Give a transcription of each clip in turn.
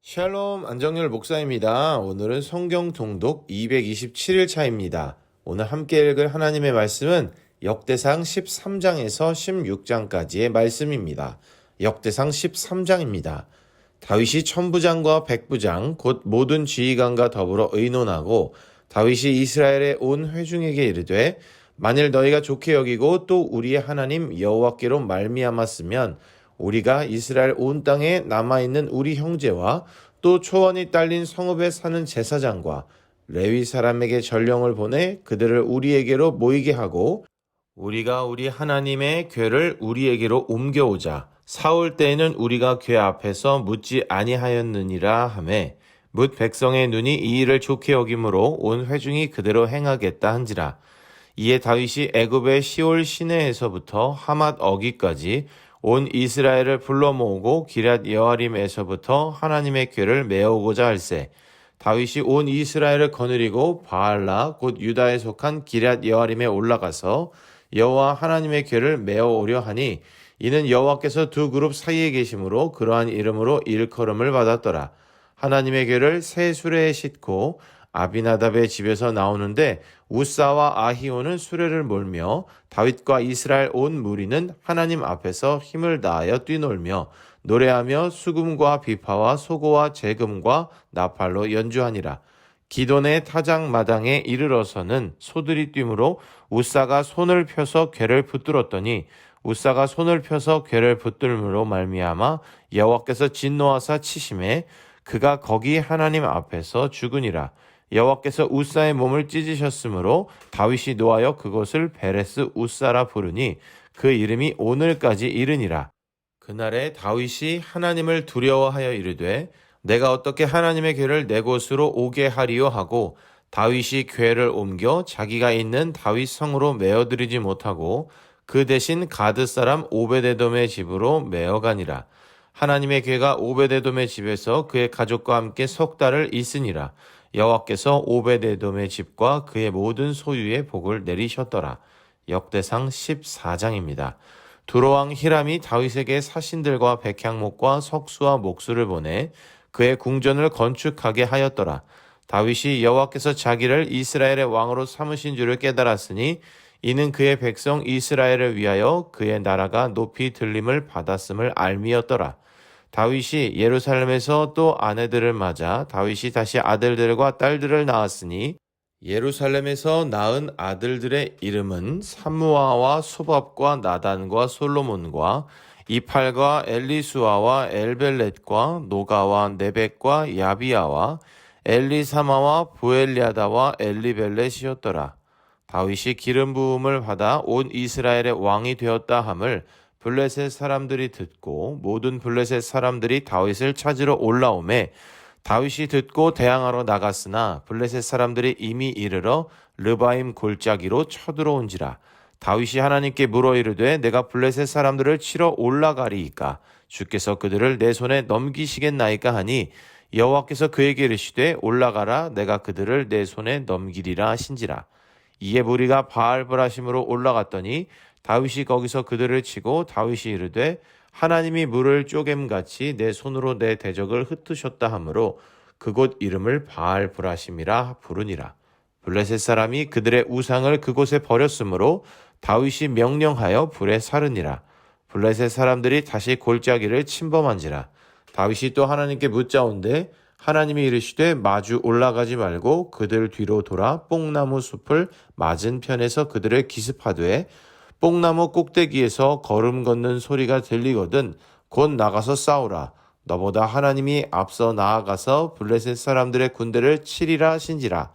샬롬 안정열 목사입니다. 오늘은 성경 통독 227일 차입니다. 오늘 함께 읽을 하나님의 말씀은 역대상 13장에서 16장까지의 말씀입니다. 역대상 13장입니다. 다윗이 천부장과 백부장 곧 모든 지휘관과 더불어 의논하고 다윗이 이스라엘의 온 회중에게 이르되 만일 너희가 좋게 여기고 또 우리의 하나님 여호와께로 말미암았으면 우리가 이스라엘 온 땅에 남아있는 우리 형제와 또 초원이 딸린 성읍에 사는 제사장과 레위 사람에게 전령을 보내 그들을 우리에게로 모이게 하고 우리가 우리 하나님의 궤를 우리에게로 옮겨오자. 사올 때에는 우리가 궤 앞에서 묻지 아니하였느니라 하매 뭇 백성의 눈이 이 일을 좋게 여김으로 온 회중이 그대로 행하겠다 한지라. 이에 다윗이 애굽의 시올 시내에서부터 하맛 어기까지 온 이스라엘을 불러 모으고 기럇 여아림에서부터 하나님의 궤를 메어오고자 할세. 다윗이 온 이스라엘을 거느리고 바알라 곧 유다에 속한 기럇 여아림에 올라가서 여호와 하나님의 궤를 메어오려 하니 이는 여호와께서 두 그룹 사이에 계심으로 그러한 이름으로 일컬음을 받았더라. 하나님의 궤를 새 수레에 싣고 아비나답의 집에서 나오는데 우사와 아히오는 수레를 몰며 다윗과 이스라엘 온 무리는 하나님 앞에서 힘을 다하여 뛰놀며 노래하며 수금과 비파와 소고와 재금과 나팔로 연주하니라. 기돈의 타작 마당에 이르러서는 소들이 뛰므로 우사가 손을 펴서 궤를 붙들었더니 우사가 손을 펴서 궤를 붙들므로 말미암아 여호와께서 진노하사 치심에 그가 거기 하나님 앞에서 죽으니라. 여호와께서 우사의 몸을 찢으셨으므로 다윗이 노하여 그곳을 베레스 우사라 부르니 그 이름이 오늘까지 이르니라. 그날에 다윗이 하나님을 두려워하여 이르되 내가 어떻게 하나님의 궤를 내 곳으로 오게 하리요 하고 다윗이 궤를 옮겨 자기가 있는 다윗 성으로 메어들이지 못하고 그 대신 가드 사람 오베데돔의 집으로 메어가니라. 하나님의 궤가 오베데돔의 집에서 그의 가족과 함께 석 달을 있으니라. 여호와께서 오베데돔의 집과 그의 모든 소유에 복을 내리셨더라. 역대상 14장입니다. 두로왕 히람이 다윗에게 사신들과 백향목과 석수와 목수를 보내 그의 궁전을 건축하게 하였더라. 다윗이 여호와께서 자기를 이스라엘의 왕으로 삼으신 줄을 깨달았으니 이는 그의 백성 이스라엘을 위하여 그의 나라가 높이 들림을 받았음을 알미였더라. 다윗이 예루살렘에서 또 아내들을 맞아 다윗이 다시 아들들과 딸들을 낳았으니 예루살렘에서 낳은 아들들의 이름은 삼무아와 소밥과 나단과 솔로몬과 이팔과 엘리수아와 엘벨렛과 노가와 네벡과 야비아와 엘리사마와 부엘리아다와 엘리벨렛이었더라. 다윗이 기름 부음을 받아 온 이스라엘의 왕이 되었다 함을 블레셋 사람들이 듣고 모든 블레셋 사람들이 다윗을 찾으러 올라오매 다윗이 듣고 대항하러 나갔으나 블레셋 사람들이 이미 이르러 르바임 골짜기로 쳐들어온지라. 다윗이 하나님께 물어 이르되 내가 블레셋 사람들을 치러 올라가리이까 주께서 그들을 내 손에 넘기시겠나이까 하니 여호와께서 그에게 이르시되 올라가라 내가 그들을 내 손에 넘기리라 하신지라. 이에 무리가 바알브라심으로 올라갔더니 다윗이 거기서 그들을 치고 다윗이 이르되 하나님이 물을 쪼갰같이 내 손으로 내 대적을 흩으셨다 하므로 그곳 이름을 바알브라심이라 부르니라. 블레셋 사람이 그들의 우상을 그곳에 버렸으므로 다윗이 명령하여 불에 사르니라. 블레셋 사람들이 다시 골짜기를 침범한지라. 다윗이 또 하나님께 묻자온데 하나님이 이르시되 마주 올라가지 말고 그들 뒤로 돌아 뽕나무 숲을 맞은편에서 그들을 기습하되 뽕나무 꼭대기에서 걸음 걷는 소리가 들리거든 곧 나가서 싸우라. 너보다 하나님이 앞서 나아가서 블레셋 사람들의 군대를 치리라 하신지라.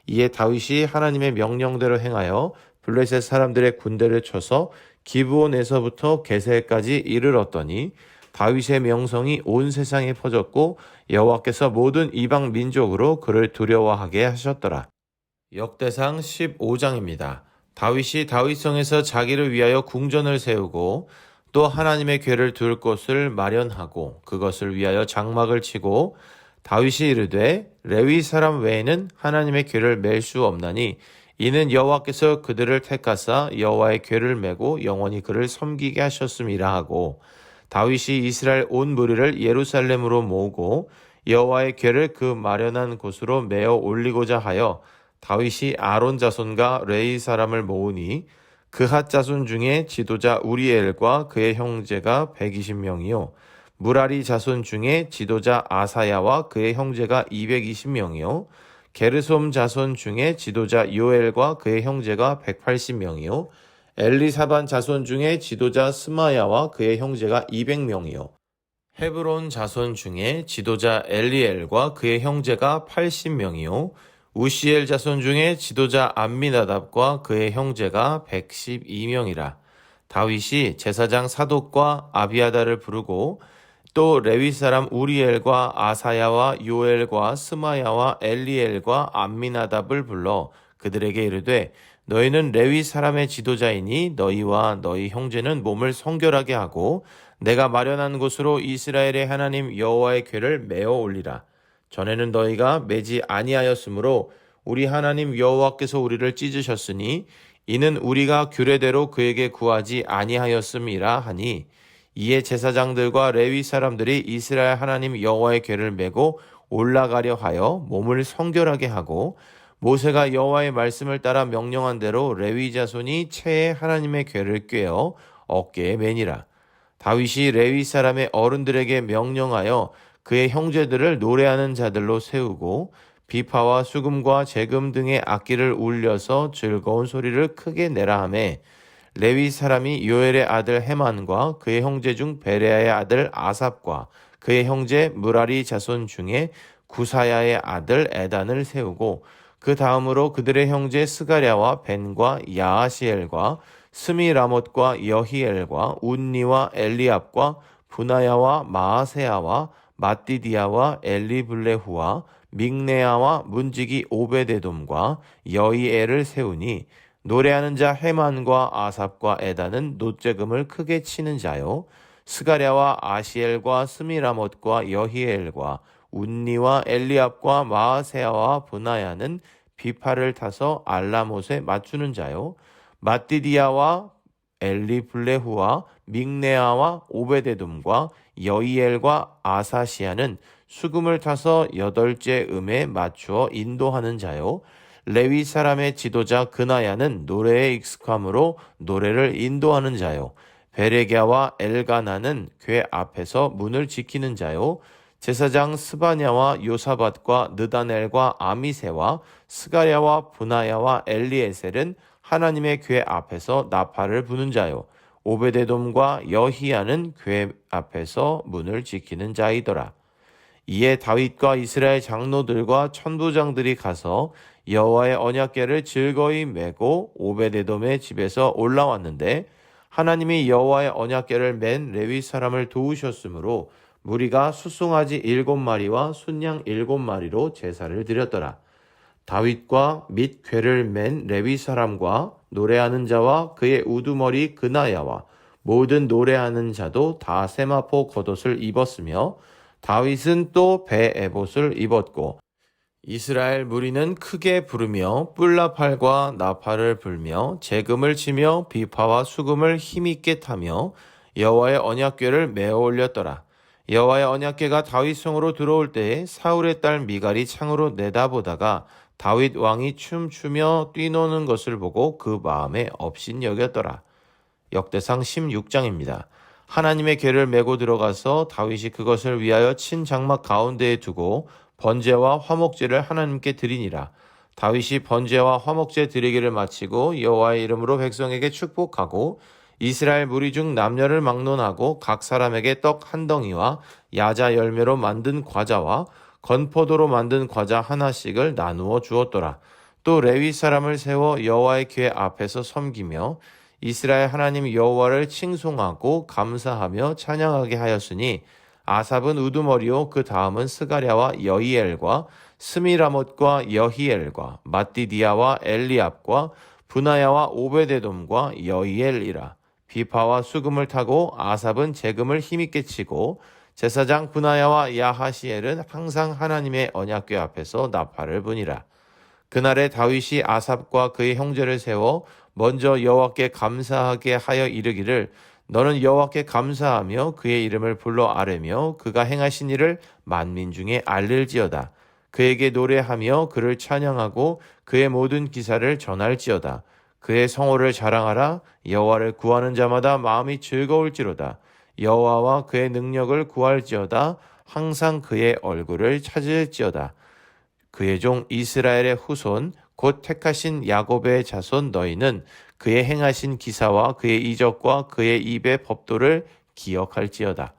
이에 다윗이 하나님의 명령대로 행하여 블레셋 사람들의 군대를 쳐서 기브온에서부터 게셀까지 이르렀더니 다윗의 명성이 온 세상에 퍼졌고 여호와께서 모든 이방 민족으로 그를 두려워하게 하셨더라. 역대상 15장입니다. 다윗이 다윗성에서 자기를 위하여 궁전을 세우고 또 하나님의 궤를 둘 곳을 마련하고 그것을 위하여 장막을 치고 다윗이 이르되 레위 사람 외에는 하나님의 궤를 맬 수 없나니 이는 여호와께서 그들을 택하사 여호와의 궤를 메고 영원히 그를 섬기게 하셨음이라 하고 다윗이 이스라엘 온 무리를 예루살렘으로 모으고 여호와의 궤를 그 마련한 곳으로 메어 올리고자 하여 다윗이 아론 자손과 레위 사람을 모으니 그핫 자손 중에 지도자 우리엘과 그의 형제가 120명이요 무라리 자손 중에 지도자 아사야와 그의 형제가 220명이요 게르솜 자손 중에 지도자 요엘과 그의 형제가 180명이요 엘리사반 자손 중에 지도자 스마야와 그의 형제가 200명이요 헤브론 자손 중에 지도자 엘리엘과 그의 형제가 80명이요 우시엘 자손 중에 지도자 암미나답과 그의 형제가 112명이라. 다윗이 제사장 사독과 아비아다를 부르고 또 레위 사람 우리엘과 아사야와 요엘과 스마야와 엘리엘과 암미나답을 불러 그들에게 이르되 너희는 레위 사람의 지도자이니 너희와 너희 형제는 몸을 성결하게 하고 내가 마련한 곳으로 이스라엘의 하나님 여호와의 궤를 메어 올리라. 전에는 너희가 매지 아니하였으므로 우리 하나님 여호와께서 우리를 찢으셨으니 이는 우리가 규례대로 그에게 구하지 아니하였음이라 하니 이에 제사장들과 레위 사람들이 이스라엘 하나님 여호와의 궤를 메고 올라가려 하여 몸을 성결하게 하고 모세가 여호와의 말씀을 따라 명령한 대로 레위 자손이 채에 하나님의 궤를 꿰어 어깨에 매니라. 다윗이 레위 사람의 어른들에게 명령하여 그의 형제들을 노래하는 자들로 세우고 비파와 수금과 재금 등의 악기를 울려서 즐거운 소리를 크게 내라 하매 레위 사람이 요엘의 아들 헤만과 그의 형제 중 베레아의 아들 아삽과 그의 형제 무라리 자손 중에 구사야의 아들 에단을 세우고 그 다음으로 그들의 형제 스가랴와 벤과 야하시엘과 스미라못과 여히엘과 운니와 엘리압과 부나야와 마아세야와 마띠디아와 엘리블레후와 믹네아와 문지기 오베데돔과 여이엘을 세우니 노래하는 자 헤만과 아삽과 에다는 노재금을 크게 치는 자요 스가랴와 아시엘과 스미라못과 여히엘과 운니와 엘리압과 마아세야와 부나야는 비파를 타서 알라못에 맞추는 자요 마띠디아와 엘리블레후와 믹네아와 오베데돔과 여이엘과 아사시아는 수금을 타서 8째 음에 맞추어 인도하는 자요 레위 사람의 지도자 그나야는 노래에 익숙함으로 노래를 인도하는 자요 베레갸와 엘가나는 궤 앞에서 문을 지키는 자요 제사장 스바냐와 요사밧과 느다넬과 아미세와 스가랴와 부나야와 엘리에셀은 하나님의 궤 앞에서 나팔을 부는 자요 오베데돔과 여히야는 궤 앞에서 문을 지키는 자이더라. 이에 다윗과 이스라엘 장로들과 천부장들이 가서 여호와의 언약궤를 즐거이 메고 오베데돔의 집에서 올라왔는데 하나님이 여호와의 언약궤를 맨 레위 사람을 도우셨으므로 무리가 수송아지 7마리와 순양 7마리로 제사를 드렸더라. 다윗과 및 궤를 맨 레위 사람과 노래하는 자와 그의 우두머리 그나야와 모든 노래하는 자도 다 세마포 겉옷을 입었으며 다윗은 또 배 에봇을 입었고 이스라엘 무리는 크게 부르며 뿔나팔과 나팔을 불며 재금을 치며 비파와 수금을 힘있게 타며 여호와의 언약궤를 메어 올렸더라. 여호와의 언약궤가 다윗 성으로 들어올 때에 사울의 딸 미갈이 창으로 내다보다가 다윗 왕이 춤추며 뛰노는 것을 보고 그 마음에 업신여겼더라. 역대상 16장입니다. 하나님의 궤를 메고 들어가서 다윗이 그것을 위하여 친 장막 가운데에 두고 번제와 화목제를 하나님께 드리니라. 다윗이 번제와 화목제 드리기를 마치고 여호와의 이름으로 백성에게 축복하고 이스라엘 무리 중 남녀를 막론하고 각 사람에게 떡 한 덩이와 야자 열매로 만든 과자와 건포도로 만든 과자 하나씩을 나누어 주었더라. 또 레위 사람을 세워 여호와의 궤 앞에서 섬기며 이스라엘 하나님 여호와를 칭송하고 감사하며 찬양하게 하였으니 아삽은 우두머리요 그 다음은 스가랴와 여이엘과 스미라못과 여히엘과 마띠디아와 엘리압과 부나야와 오베데돔과 여이엘이라. 비파와 수금을 타고 아삽은 재금을 힘있게 치고 제사장 부나야와 야하시엘은 항상 하나님의 언약궤 앞에서 나팔을 부니라. 그날에 다윗이 아삽과 그의 형제를 세워 먼저 여호와께 감사하게 하여 이르기를 너는 여호와께 감사하며 그의 이름을 불러 아뢰며 그가 행하신 일을 만민 중에 알릴지어다. 그에게 노래하며 그를 찬양하고 그의 모든 기사를 전할지어다. 그의 성호를 자랑하라. 여호와를 구하는 자마다 마음이 즐거울지로다. 여호와와 그의 능력을 구할지어다. 항상 그의 얼굴을 찾을지어다. 그의 종 이스라엘의 후손 곧 택하신 야곱의 자손 너희는 그의 행하신 기사와 그의 이적과 그의 입의 법도를 기억할지어다.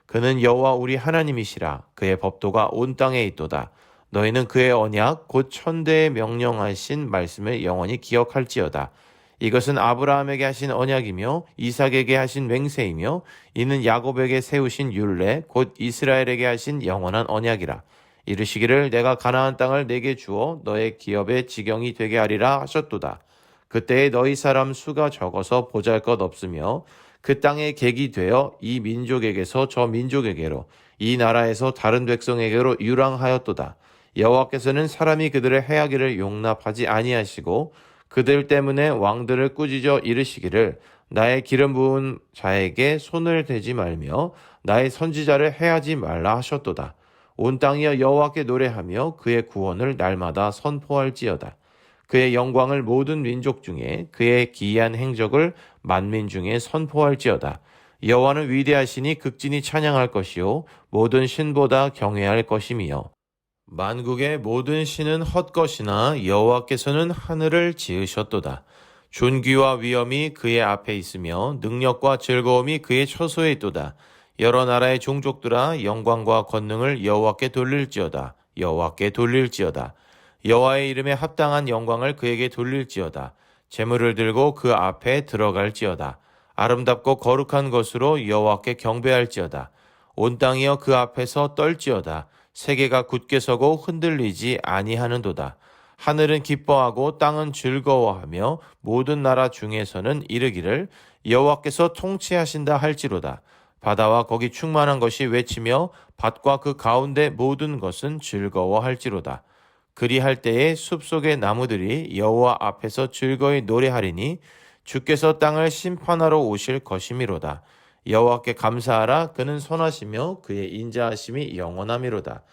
그는 여호와 우리 하나님이시라. 그의 법도가 온 땅에 있도다. 너희는 그의 언약 곧 천대에 명령하신 말씀을 영원히 기억할지어다. 이것은 아브라함에게 하신 언약이며 이삭에게 하신 맹세이며 이는 야곱에게 세우신 율례 곧 이스라엘에게 하신 영원한 언약이라. 이르시기를 내가 가나안 땅을 내게 주어 너의 기업의 지경이 되게 하리라 하셨도다. 그때에 너희 사람 수가 적어서 보잘것 없으며 그 땅에 객이 되어 이 민족에게서 저 민족에게로 이 나라에서 다른 백성에게로 유랑하였도다. 여호와께서는 사람이 그들의 해하기를 용납하지 아니하시고 그들 때문에 왕들을 꾸짖어 이르시기를 나의 기름 부은 자에게 손을 대지 말며 나의 선지자를 해하지 말라 하셨도다. 온 땅이여 여호와께 노래하며 그의 구원을 날마다 선포할지어다. 그의 영광을 모든 민족 중에 그의 기이한 행적을 만민 중에 선포할지어다. 여호와는 위대하시니 극진히 찬양할 것이요 모든 신보다 경외할 것이며 만국의 모든 신은 헛것이나 여호와께서는 하늘을 지으셨도다. 존귀와 위엄이 그의 앞에 있으며 능력과 즐거움이 그의 처소에 있도다. 여러 나라의 종족들아 영광과 권능을 여호와께 돌릴지어다. 여호와께 돌릴지어다. 여호와의 이름에 합당한 영광을 그에게 돌릴지어다. 재물을 들고 그 앞에 들어갈지어다. 아름답고 거룩한 것으로 여호와께 경배할지어다. 온 땅이여 그 앞에서 떨지어다. 세계가 굳게 서고 흔들리지 아니하는도다. 하늘은 기뻐하고 땅은 즐거워하며 모든 나라 중에서는 이르기를 여호와께서 통치하신다 할지로다. 바다와 거기 충만한 것이 외치며 밭과 그 가운데 모든 것은 즐거워할지로다. 그리할 때에 숲속의 나무들이 여호와 앞에서 즐거이 노래하리니 주께서 땅을 심판하러 오실 것이미로다. 여호와께 감사하라. 그는 선하시며 그의 인자하심이 영원하미로다.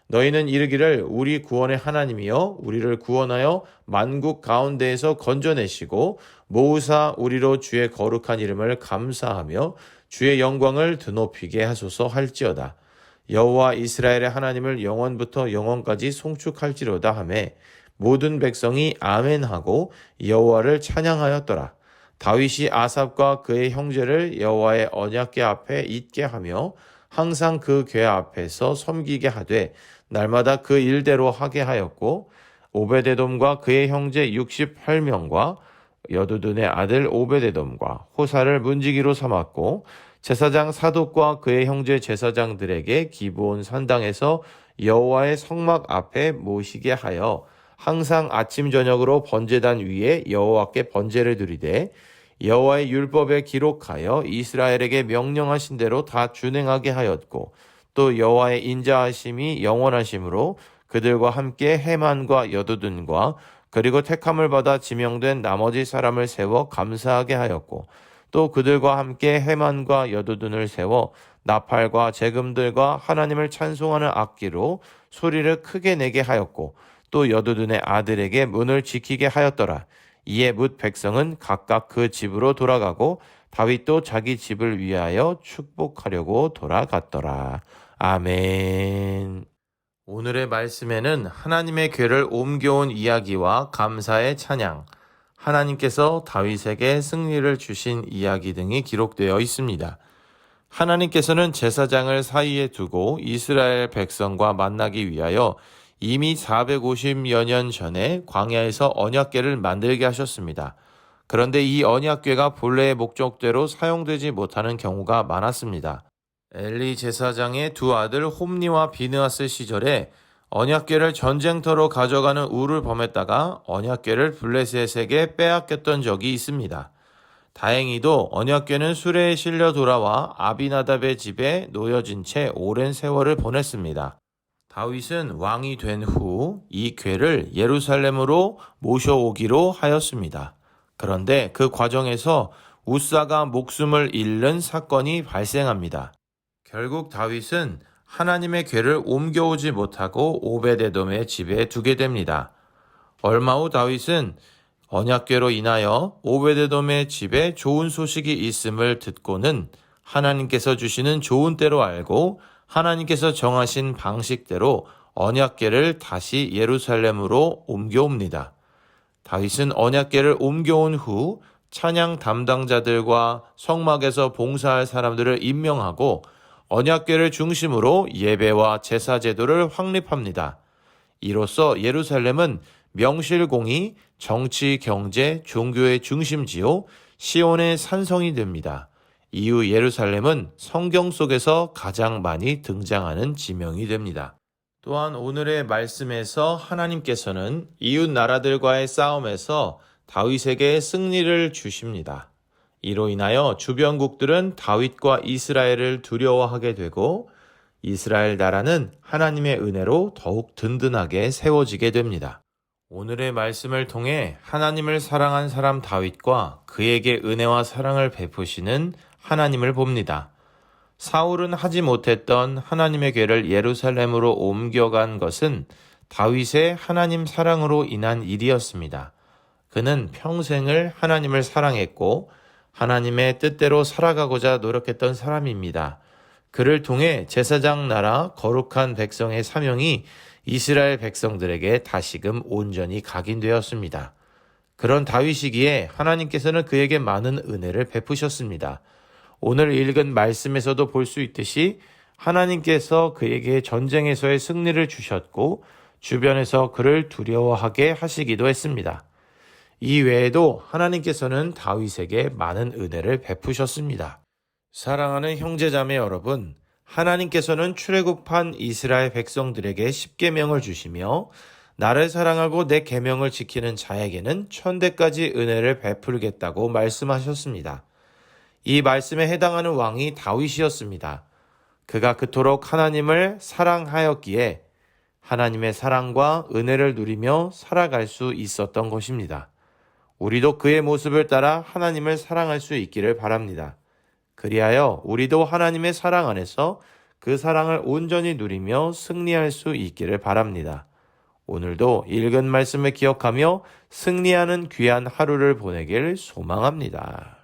너희는 이르기를 우리 구원의 하나님이여 우리를 구원하여 만국 가운데에서 건져내시고 모으사 우리로 주의 거룩한 이름을 감사하며 주의 영광을 드높이게 하소서 할지어다. 여호와 이스라엘의 하나님을 영원부터 영원까지 송축할지로다 하매 모든 백성이 아멘하고 여호와를 찬양하였더라. 다윗이 아삽과 그의 형제를 여호와의 언약궤 앞에 있게 하며 항상 그 궤 앞에서 섬기게 하되 날마다 그 일대로 하게 하였고 오베데돔과 그의 형제 68명과 여두둔의 아들 오베데돔과 호사를 문지기로 삼았고 제사장 사독과 그의 형제 제사장들에게 기브온 산당에서 여호와의 성막 앞에 모시게 하여 항상 아침 저녁으로 번제단 위에 여호와께 번제를 드리되 여호와의 율법에 기록하여 이스라엘에게 명령하신 대로 다 준행하게 하였고 또 여호와의 인자하심이 영원하심으로 그들과 함께 헤만과 여두둔과 그리고 택함을 받아 지명된 나머지 사람을 세워 감사하게 하였고 또 그들과 함께 헤만과 여두둔을 세워 나팔과 재금들과 하나님을 찬송하는 악기로 소리를 크게 내게 하였고 또 여두둔의 아들에게 문을 지키게 하였더라. 이에 뭇 백성은 각각 그 집으로 돌아가고 다윗도 자기 집을 위하여 축복하려고 돌아갔더라. 아멘. 오늘의 말씀에는 하나님의 궤를 옮겨온 이야기와 감사의 찬양, 하나님께서 다윗에게 승리를 주신 이야기 등이 기록되어 있습니다. 하나님께서는 제사장을 사이에 두고 이스라엘 백성과 만나기 위하여 이미 450여 년 전에 광야에서 언약궤를 만들게 하셨습니다. 그런데 이 언약궤가 본래의 목적대로 사용되지 못하는 경우가 많았습니다. 엘리 제사장의 두 아들 홈니와 비느하스 시절에 언약궤를 전쟁터로 가져가는 우를 범했다가 언약궤를 블레셋에게 빼앗겼던 적이 있습니다. 다행히도 언약궤는 수레에 실려 돌아와 아비나답의 집에 놓여진 채 오랜 세월을 보냈습니다. 다윗은 왕이 된 후 이 궤를 예루살렘으로 모셔오기로 하였습니다. 그런데 그 과정에서 우사가 목숨을 잃는 사건이 발생합니다. 결국 다윗은 하나님의 궤를 옮겨오지 못하고 오베데돔의 집에 두게 됩니다. 얼마 후 다윗은 언약궤로 인하여 오베데돔의 집에 좋은 소식이 있음을 듣고는 하나님께서 주시는 좋은 때로 알고 하나님께서 정하신 방식대로 언약궤를 다시 예루살렘으로 옮겨옵니다. 다윗은 언약궤를 옮겨온 후 찬양 담당자들과 성막에서 봉사할 사람들을 임명하고 언약궤를 중심으로 예배와 제사 제도를 확립합니다. 이로써 예루살렘은 명실공히 정치, 경제, 종교의 중심지요 시온의 산성이 됩니다. 이후 예루살렘은 성경 속에서 가장 많이 등장하는 지명이 됩니다. 또한 오늘의 말씀에서 하나님께서는 이웃 나라들과의 싸움에서 다윗에게 승리를 주십니다. 이로 인하여 주변국들은 다윗과 이스라엘을 두려워하게 되고 이스라엘 나라는 하나님의 은혜로 더욱 든든하게 세워지게 됩니다. 오늘의 말씀을 통해 하나님을 사랑한 사람 다윗과 그에게 은혜와 사랑을 베푸시는 하나님을 봅니다. 사울은 하지 못했던 하나님의 궤를 예루살렘으로 옮겨간 것은 다윗의 하나님 사랑으로 인한 일이었습니다. 그는 평생을 하나님을 사랑했고 하나님의 뜻대로 살아가고자 노력했던 사람입니다. 그를 통해 제사장 나라 거룩한 백성의 사명이 이스라엘 백성들에게 다시금 온전히 각인되었습니다. 그런 다윗이기에 하나님께서는 그에게 많은 은혜를 베푸셨습니다. 오늘 읽은 말씀에서도 볼 수 있듯이 하나님께서 그에게 전쟁에서의 승리를 주셨고 주변에서 그를 두려워하게 하시기도 했습니다. 이 외에도 하나님께서는 다윗에게 많은 은혜를 베푸셨습니다. 사랑하는 형제자매 여러분, 하나님께서는 출애굽한 이스라엘 백성들에게 십계명을 주시며 나를 사랑하고 내 계명을 지키는 자에게는 천대까지 은혜를 베풀겠다고 말씀하셨습니다. 이 말씀에 해당하는 왕이 다윗이었습니다. 그가 그토록 하나님을 사랑하였기에 하나님의 사랑과 은혜를 누리며 살아갈 수 있었던 것입니다. 우리도 그의 모습을 따라 하나님을 사랑할 수 있기를 바랍니다. 그리하여 우리도 하나님의 사랑 안에서 그 사랑을 온전히 누리며 승리할 수 있기를 바랍니다. 오늘도 읽은 말씀을 기억하며 승리하는 귀한 하루를 보내길 소망합니다.